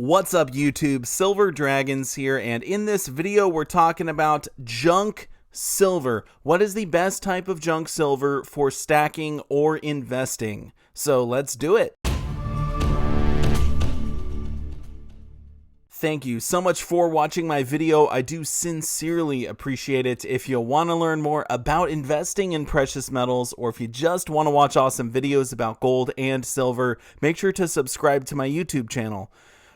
What's up, YouTube? Silver Dragons here, and in this video we're talking about junk silver. What is the best type of junk silver for stacking or investing? So let's do it. Thank you so much for watching my video. I do sincerely appreciate it. If you want to learn more about investing in precious metals, or if you just want to watch awesome videos about gold and silver, make sure to subscribe to my YouTube channel.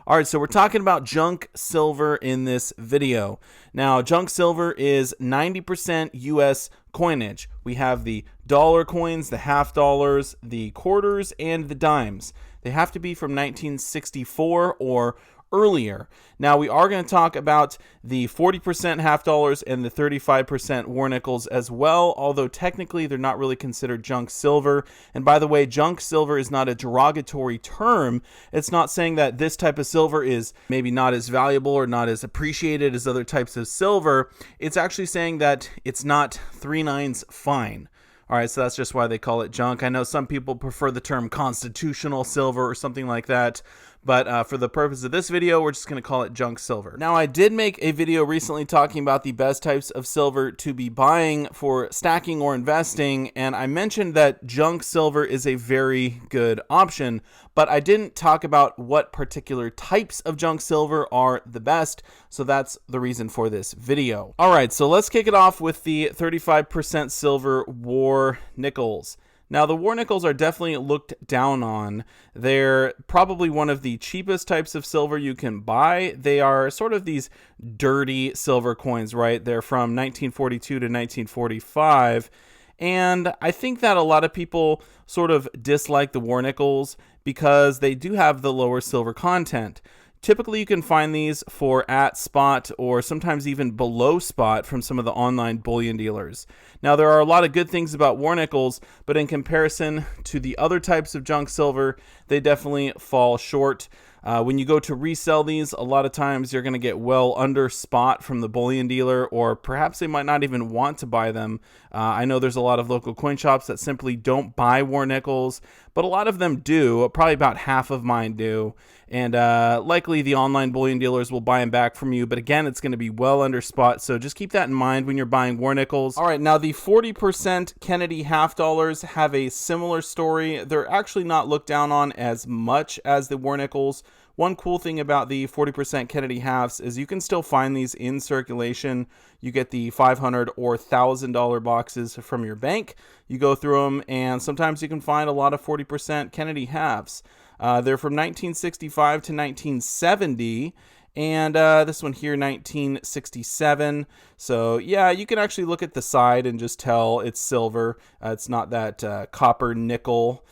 All right, so we're talking about junk silver in this video. Now, junk silver is 90% US coinage. We have the dollar coins, the half dollars, the quarters, and the dimes. They have to be from 1964 or earlier. Now, we are going to talk about the 40% half dollars and the 35% war nickels as well, although technically they're not really considered junk silver. And by the way, junk silver is not a derogatory term. It's not saying that this type of silver is maybe not as valuable or not as appreciated as other types of silver. It's actually saying that it's not 3/9 fine. All right, so that's just why they call it junk. I know some people prefer the term constitutional silver or something like that, but for the purpose of this video, we're just going to call it junk silver. Now, I did make a video recently talking about the best types of silver to be buying for stacking or investing, and I mentioned that junk silver is a very good option, but I didn't talk about what particular types of junk silver are the best, so that's the reason for this video. All right, so let's kick it off with the 35% silver war nickels. Now, the war nickels are definitely looked down on. They're probably one of the cheapest types of silver you can buy. They are sort of these dirty silver coins, right? They're from 1942 to 1945. And I think that a lot of people sort of dislike the war nickels because they do have the lower silver content. Typically, you can find these for at spot or sometimes even below spot from some of the online bullion dealers. Now, there are a lot of good things about war nickels, but in comparison to the other types of junk silver, they definitely fall short. When you go to resell these, a lot of times you're going to get well under spot from the bullion dealer, or perhaps they might not even want to buy them. I know there's a lot of local coin shops that simply don't buy war nickels, but a lot of them do. Probably about half of mine do. And likely the online bullion dealers will buy them back from you. But again, it's going to be well under spot. So just keep that in mind when you're buying war nickels. All right, now the 40% Kennedy half dollars have a similar story. They're actually not looked down on as much as the war nickels. One cool thing about the 40% Kennedy halves is you can still find these in circulation. You get the $500 or $1,000 boxes from your bank. You go through them, and sometimes you can find a lot of 40% Kennedy halves. They're from 1965 to 1970, and this one here, 1967. So yeah, you can actually look at the side and just tell it's silver. It's not that copper nickel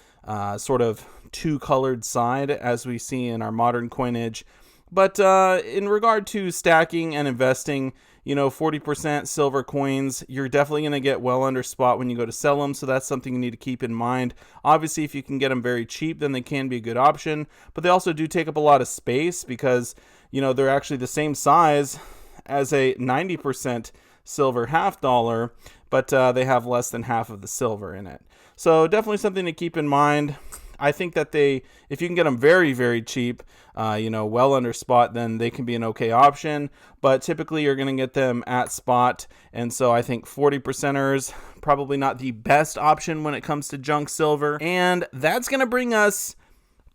sort of two-colored side as we see in our modern coinage. But in regard to stacking and investing, 40% silver coins, you're definitely going to get well under spot when you go to sell them, so that's something you need to keep in mind. Obviously, if you can get them very cheap, then they can be a good option, but they also do take up a lot of space because, they're actually the same size as a 90% silver half dollar, but they have less than half of the silver in it. So definitely something to keep in mind. I think that if you can get them very, very cheap, well under spot, then they can be an okay option. But typically you're going to get them at spot. And so I think 40%ers, probably not the best option when it comes to junk silver. And that's going to bring us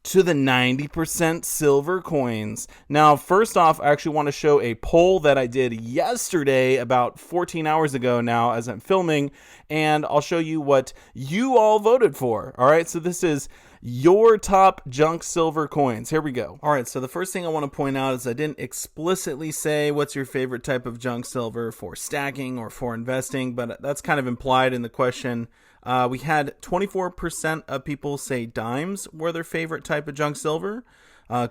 to the 90% silver coins. Now, first off, I actually want to show a poll that I did yesterday, about 14 hours ago now as I'm filming, and I'll show you what you all voted for. All right, so this is your top junk silver coins. Here we go. All right, so the first thing I want to point out is I didn't explicitly say what's your favorite type of junk silver for stacking or for investing, but that's kind of implied in the question. We had 24% of people say dimes were their favorite type of junk silver.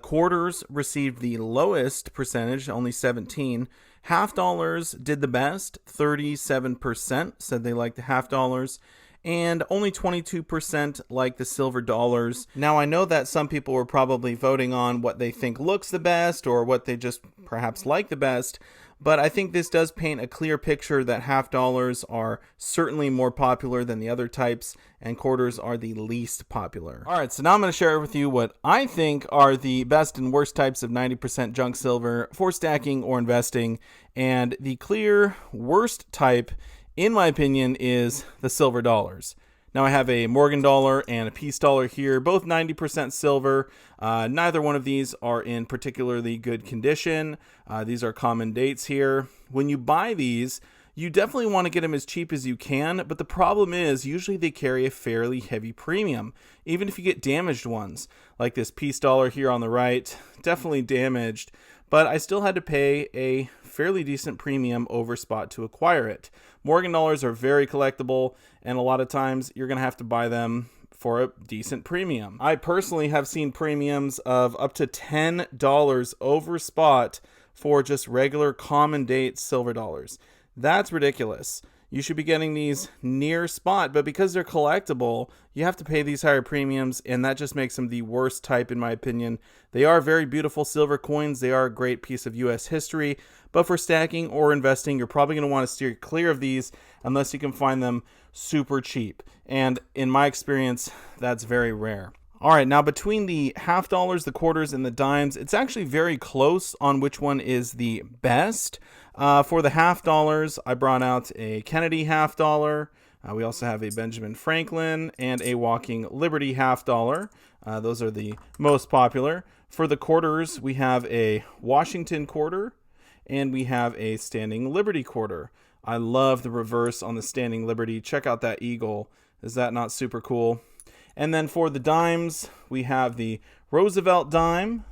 Quarters received the lowest percentage, only 17. Half dollars did the best, 37% said they liked the half dollars. and only 22% like the silver dollars. Now, I know that some people were probably voting on what they think looks the best or what they just perhaps like the best, but I think this does paint a clear picture that half dollars are certainly more popular than the other types, and quarters are the least popular. All right, so now I'm going to share with you what I think are the best and worst types of 90% junk silver for stacking or investing, and the clear worst type, in my opinion, is the silver dollars. Now I have a Morgan dollar and a Peace dollar here, both 90% silver. Neither one of these are in particularly good condition. These are common dates here. When you buy these, you definitely want to get them as cheap as you can, but the problem is usually they carry a fairly heavy premium, even if you get damaged ones, like this Peace dollar here on the right, definitely damaged, but I still had to pay a fairly decent premium over spot to acquire it. Morgan dollars are very collectible, and a lot of times you're going to have to buy them for a decent premium. I personally have seen premiums of up to $10 over spot for just regular common date silver dollars. That's ridiculous. You should be getting these near spot, but because they're collectible, you have to pay these higher premiums, and that just makes them the worst type in my opinion. They are very beautiful silver coins. They are a great piece of US history, but for stacking or investing, you're probably going to want to steer clear of these unless you can find them super cheap. And in my experience, that's very rare. All right, now between the half dollars, the quarters, and the dimes, it's actually very close on which one is the best. For the half dollars, I brought out a Kennedy half dollar. We also have a Benjamin Franklin and a Walking Liberty half dollar. Those are the most popular. For the quarters, we have a Washington quarter and we have a Standing Liberty quarter. I love the reverse on the Standing Liberty. Check out that eagle. Is that not super cool? And then for the dimes, we have the Roosevelt dime,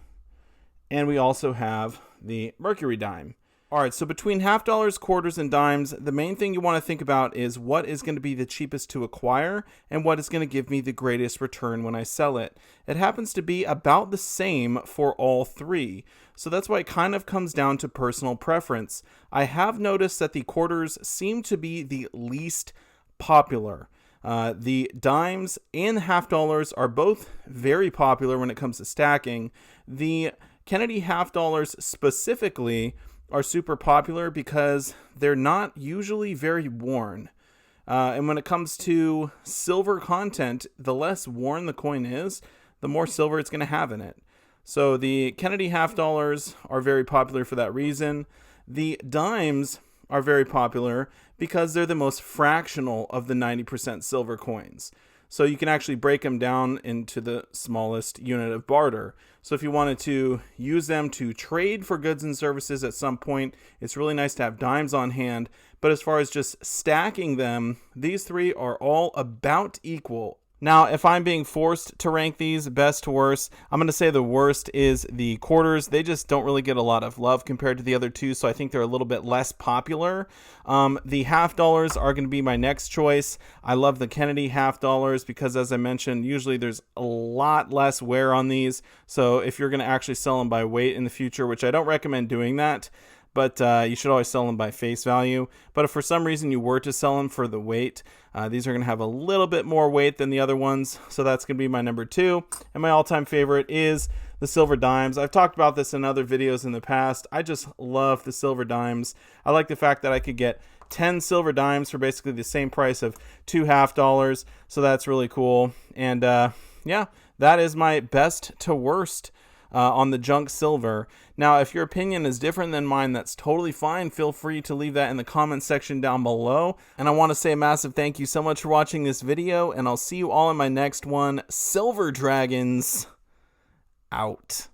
and we also have the Mercury dime. All right, so between half dollars, quarters, and dimes, the main thing you want to think about is what is going to be the cheapest to acquire and what is going to give me the greatest return when I sell it. It happens to be about the same for all three, so that's why it kind of comes down to personal preference. I have noticed that the quarters seem to be the least popular. The dimes and half dollars are both very popular when it comes to stacking. The Kennedy half dollars specifically are super popular because they're not usually very worn. And when it comes to silver content, the less worn the coin is, the more silver it's going to have in it. So the Kennedy half dollars are very popular for that reason. The dimes are very popular because they're the most fractional of the 90% silver coins. So you can actually break them down into the smallest unit of barter. So if you wanted to use them to trade for goods and services at some point, it's really nice to have dimes on hand. But as far as just stacking them, these three are all about equal. Now, if I'm being forced to rank these best to worst, I'm going to say the worst is the quarters. They just don't really get a lot of love compared to the other two, so I think they're a little bit less popular. The half dollars are going to be my next choice. I love the Kennedy half dollars because, as I mentioned, usually there's a lot less wear on these. So if you're going to actually sell them by weight in the future, which I don't recommend doing that, but you should always sell them by face value. But if for some reason you were to sell them for the weight, these are going to have a little bit more weight than the other ones. So that's going to be my number two. And my all-time favorite is the silver dimes. I've talked about this in other videos in the past. I just love the silver dimes. I like the fact that I could get 10 silver dimes for basically the same price of 2 half dollars. So that's really cool. And yeah, that is my best to worst on the junk silver. Now, if your opinion is different than mine, that's totally fine. Feel free to leave that in the comment section down below. And I want to say a massive thank you so much for watching this video, and I'll see you all in my next one. Silver Dragons out.